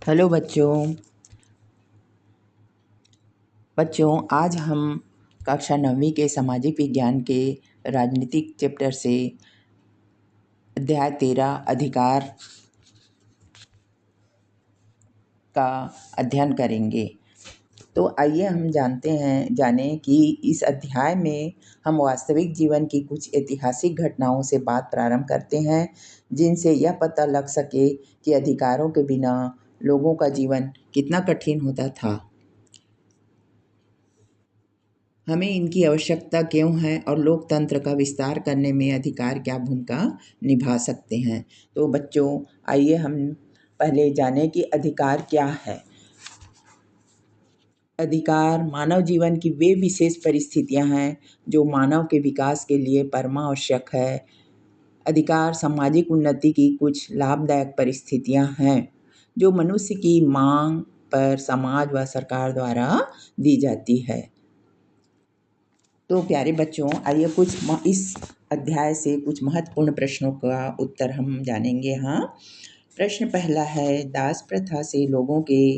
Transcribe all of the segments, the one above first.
Hello बच्चों आज हम कक्षा 9वीं के सामाजिक विज्ञान के राजनीतिक चैप्टर से अध्याय 13 अधिकार का अध्ययन करेंगे। तो आइए हम जानें कि इस अध्याय में हम वास्तविक जीवन की कुछ ऐतिहासिक घटनाओं से बात प्रारंभ करते हैं, जिनसे यह पता लग सके कि अधिकारों के बिना लोगों का जीवन कितना कठिन होता था, हमें इनकी आवश्यकता क्यों है और लोकतंत्र का विस्तार करने में अधिकार क्या भूमिका निभा सकते हैं। तो बच्चों आइए हम पहले जानें कि अधिकार क्या है। अधिकार मानव जीवन की वे विशेष परिस्थितियां हैं जो मानव के विकास के लिए परमावश्यक है। अधिकार सामाजिक उन्नति की कुछ लाभदायक परिस्थितियां हैं जो मनुष्य की मांग पर समाज व सरकार द्वारा दी जाती है। तो प्यारे बच्चों आइए इस अध्याय से कुछ महत्वपूर्ण प्रश्नों का उत्तर हम जानेंगे। हाँ, प्रश्न पहला है, दास प्रथा से लोगों के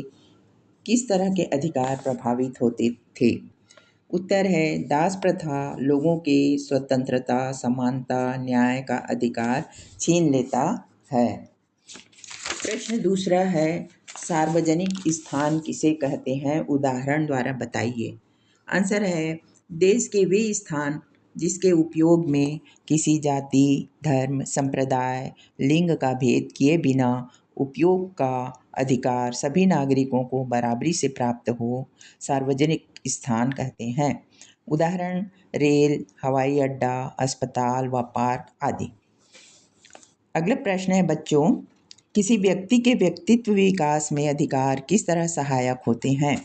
किस तरह के अधिकार प्रभावित होते थे। उत्तर है, दास प्रथा लोगों के स्वतंत्रता, समानता, न्याय का अधिकार छीन लेता है। प्रश्न दूसरा है, सार्वजनिक स्थान किसे कहते हैं, उदाहरण द्वारा बताइए। आंसर है, देश के वे स्थान जिसके उपयोग में किसी जाति, धर्म, संप्रदाय, लिंग का भेद किए बिना उपयोग का अधिकार सभी नागरिकों को बराबरी से प्राप्त हो, सार्वजनिक स्थान कहते हैं। उदाहरण, रेल, हवाई अड्डा, अस्पताल व पार्क आदि। अगला प्रश्न है बच्चों, किसी व्यक्ति के व्यक्तित्व विकास में अधिकार किस तरह सहायक होते हैं।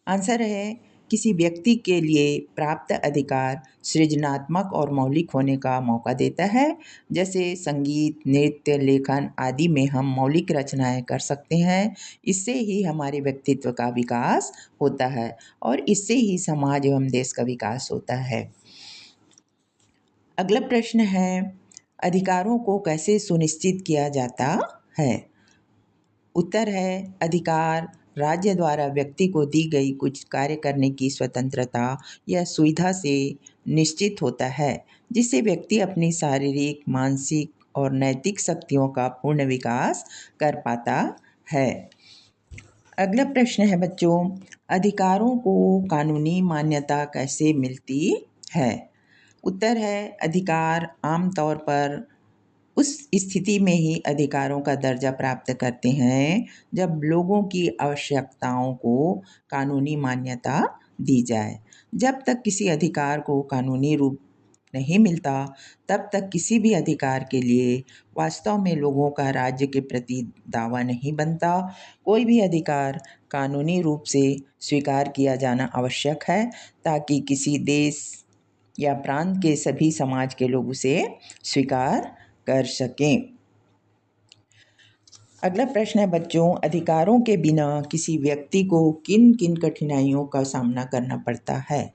आंसर है, किसी व्यक्ति के लिए प्राप्त अधिकार सृजनात्मक और मौलिक होने का मौका देता है। जैसे संगीत, नृत्य, लेखन आदि में हम मौलिक रचनाएं कर सकते हैं। इससे ही हमारे व्यक्तित्व का विकास होता है और इससे ही समाज एवं देश का विकास होता है। अगला प्रश्न है, अधिकारों को कैसे सुनिश्चित किया जाता है। उत्तर है, अधिकार राज्य द्वारा व्यक्ति को दी गई कुछ कार्य करने की स्वतंत्रता या सुविधा से निश्चित होता है, जिससे व्यक्ति अपनी शारीरिक, मानसिक और नैतिक शक्तियों का पूर्ण विकास कर पाता है। अगला प्रश्न है बच्चों, अधिकारों को कानूनी मान्यता कैसे मिलती है। उत्तर है, अधिकार आमतौर पर उस स्थिति में ही अधिकारों का दर्जा प्राप्त करते हैं जब लोगों की आवश्यकताओं को कानूनी मान्यता दी जाए। जब तक किसी अधिकार को कानूनी रूप नहीं मिलता, तब तक किसी भी अधिकार के लिए वास्तव में लोगों का राज्य के प्रति दावा नहीं बनता। कोई भी अधिकार कानूनी रूप से स्वीकार किया जाना आवश्यक है ताकि किसी देश या प्रांत के सभी समाज के लोग उसे स्वीकार कर सकें। अगला प्रश्न है बच्चों, अधिकारों के बिना किसी व्यक्ति को किन किन कठिनाइयों का सामना करना पड़ता है।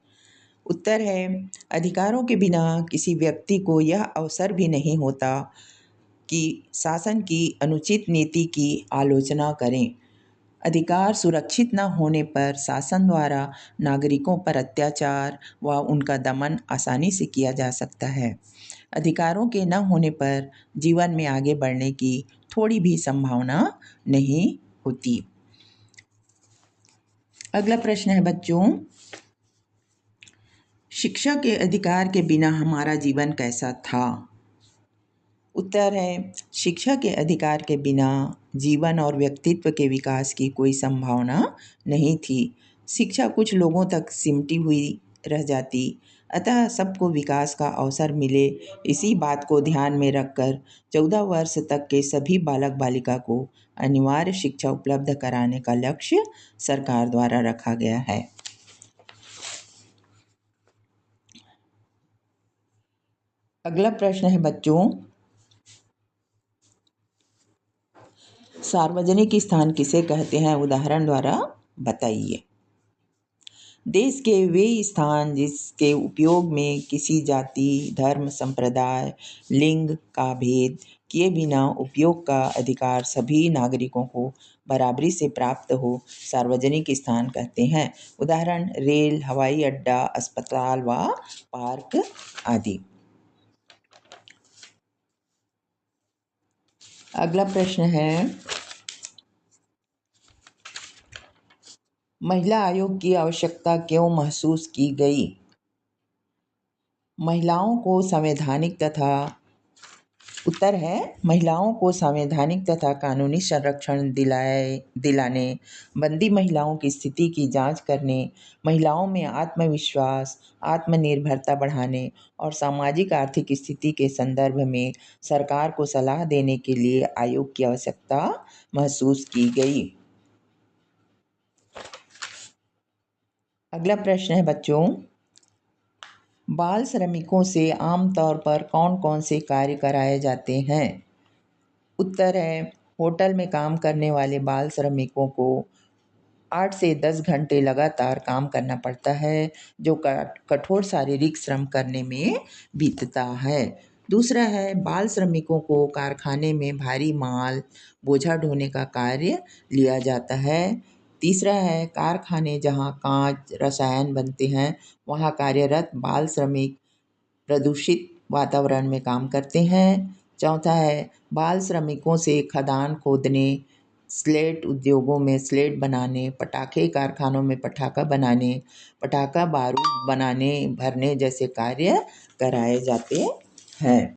उत्तर है, अधिकारों के बिना किसी व्यक्ति को यह अवसर भी नहीं होता कि शासन की अनुचित नीति की आलोचना करें। अधिकार सुरक्षित न होने पर शासन द्वारा नागरिकों पर अत्याचार व उनका दमन आसानी से किया जा सकता है। अधिकारों के न होने पर जीवन में आगे बढ़ने की थोड़ी भी संभावना नहीं होती। अगला प्रश्न है बच्चों, शिक्षा के अधिकार के बिना हमारा जीवन कैसा था। उत्तर है, शिक्षा के अधिकार के बिना जीवन और व्यक्तित्व के विकास की कोई संभावना नहीं थी। शिक्षा कुछ लोगों तक सिमटी हुई रह जाती, अतः सबको विकास का अवसर मिले, इसी बात को ध्यान में रखकर 14 वर्ष तक के सभी बालक बालिका को अनिवार्य शिक्षा उपलब्ध कराने का लक्ष्य सरकार द्वारा रखा गया है। अगला प्रश्न है बच्चों, सार्वजनिक स्थान किसे कहते हैं, उदाहरण द्वारा बताइए। देश के वे स्थान जिसके उपयोग में किसी जाति, धर्म, संप्रदाय, लिंग का भेद किए बिना उपयोग का अधिकार सभी नागरिकों को बराबरी से प्राप्त हो सार्वजनिक स्थान कहते हैं। उदाहरण रेल, हवाई अड्डा, अस्पताल व पार्क आदि। अगला प्रश्न है, महिला आयोग की आवश्यकता क्यों महसूस की गई? महिलाओं को संवैधानिक तथा उत्तर है महिलाओं को संवैधानिक तथा कानूनी संरक्षण दिलाने, बंदी महिलाओं की स्थिति की जांच करने, महिलाओं में आत्मविश्वास, आत्मनिर्भरता बढ़ाने और सामाजिक आर्थिक स्थिति के संदर्भ में सरकार को सलाह देने के लिए आयोग की आवश्यकता महसूस की गई। अगला प्रश्न है बच्चों, बाल श्रमिकों से आमतौर पर कौन कौन से कार्य कराए जाते हैं? उत्तर है होटल में काम करने वाले बाल श्रमिकों को 8 से 10 घंटे लगातार काम करना पड़ता है, जो कठोर शारीरिक श्रम करने में बीतता है। दूसरा है बाल श्रमिकों को कारखाने में भारी माल बोझा ढोने का कार्य लिया जाता है। तीसरा है कारखाने जहां कांच, रसायन बनते हैं, वहां कार्यरत बाल श्रमिक प्रदूषित वातावरण में काम करते हैं। चौथा है बाल श्रमिकों से खदान खोदने, स्लेट उद्योगों में स्लेट बनाने, पटाखे कारखानों में पटाखा बनाने, पटाखा बारूद बनाने भरने जैसे कार्य कराए जाते हैं।